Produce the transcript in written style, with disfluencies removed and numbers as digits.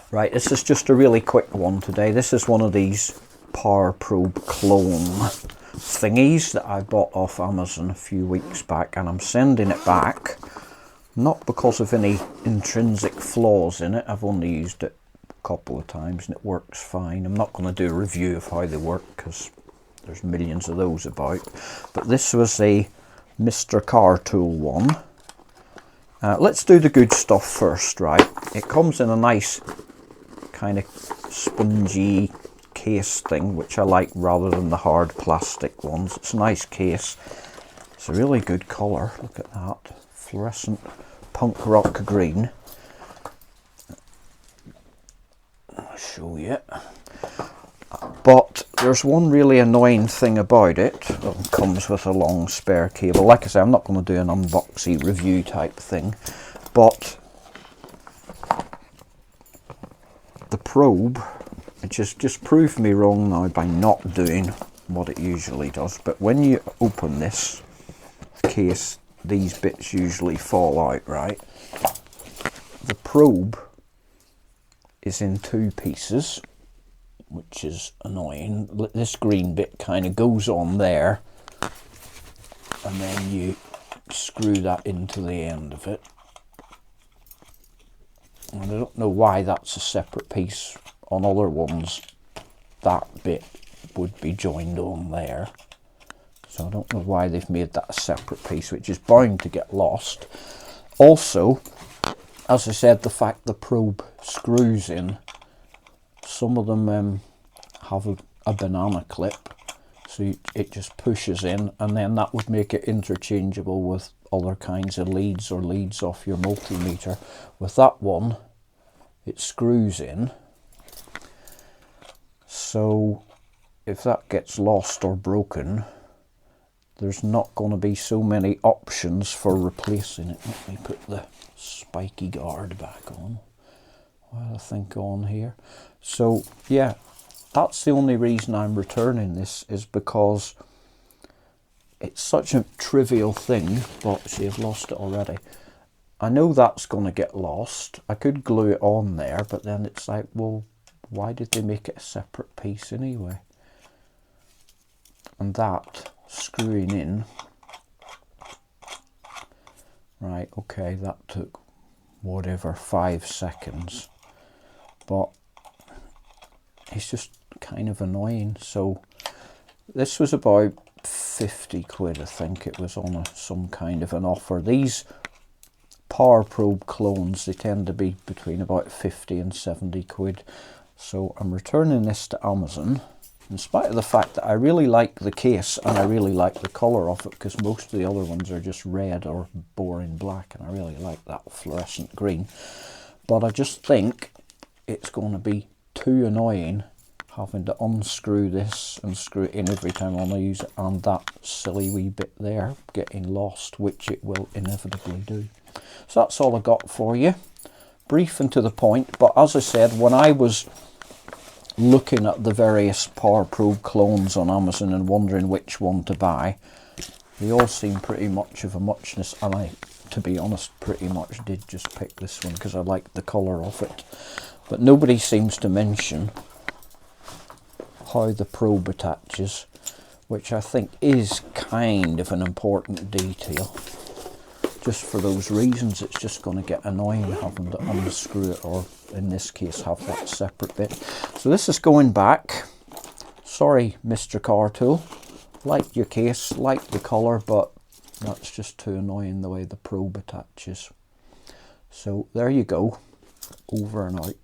Right, this is just a really quick one today. This is one of these Power Probe clone thingies that I bought off Amazon a few weeks back, and I'm sending it back, not because of any intrinsic flaws in it. I've only used it a couple of times and it works fine. I'm not going to do a review of how they work because there's millions of those about, but this was a Mr. Cartool one. Let's do the good stuff first, right? It comes in a nice kind of spongy case thing, which I like rather than the hard plastic ones. It's a nice case. It's a really good colour. Look at that. Fluorescent punk rock green. I'll show you. But there's one really annoying thing about it. It comes with a long spare cable. Like I say, I'm not going to do an unboxing review type thing, but the probe, it just proved me wrong now by not doing what it usually does. But when you open this case, these bits usually fall out, right? The probe is in two pieces, which is annoying. This green bit kind of goes on there, and then you screw that into the end of it. And I don't know why that's a separate piece. On other ones, that bit would be joined on there. So I don't know why they've made that a separate piece, which is bound to get lost. Also, as I said, the fact the probe screws in, some of them have a banana clip, so it just pushes in, and then that would make it interchangeable with other kinds of leads or leads off your multimeter. With that one, it screws in, so if that gets lost or broken, there's not going to be so many options for replacing it. Let me put the spiky guard back on while I think on here. So yeah, that's the only reason I'm returning this, is because it's such a trivial thing. But see, I've lost it already. I know that's going to get lost. I could glue it on there, but then it's like, well, why did they make it a separate piece anyway? And that screwing in, right, okay, that took whatever 5 seconds, but it's just kind of annoying. So this was about 50 quid, I think it was, on some kind of an offer. These Power Probe clones, they tend to be between about 50 and 70 quid. So I'm returning this to Amazon, in spite of the fact that I really like the case and I really like the colour of it, because most of the other ones are just red or boring black, and I really like that fluorescent green. But I just think it's going to be too annoying having to unscrew this and screw it in every time I want to use it, and that silly wee bit there getting lost, which it will inevitably do. So that's all I got for you. Brief and to the point, but as I said, when I was looking at the various Power Probe clones on Amazon and wondering which one to buy, they all seem pretty much of a muchness, and I, to be honest, pretty much did just pick this one because I liked the colour of it. But nobody seems to mention how the probe attaches, which I think is kind of an important detail. Just for those reasons, it's just going to get annoying having to unscrew it, or in this case have that separate bit. So this is going back. Sorry, Mr. Cartool. Like your case, like the colour, but that's just too annoying the way the probe attaches. So there you go. Over and out.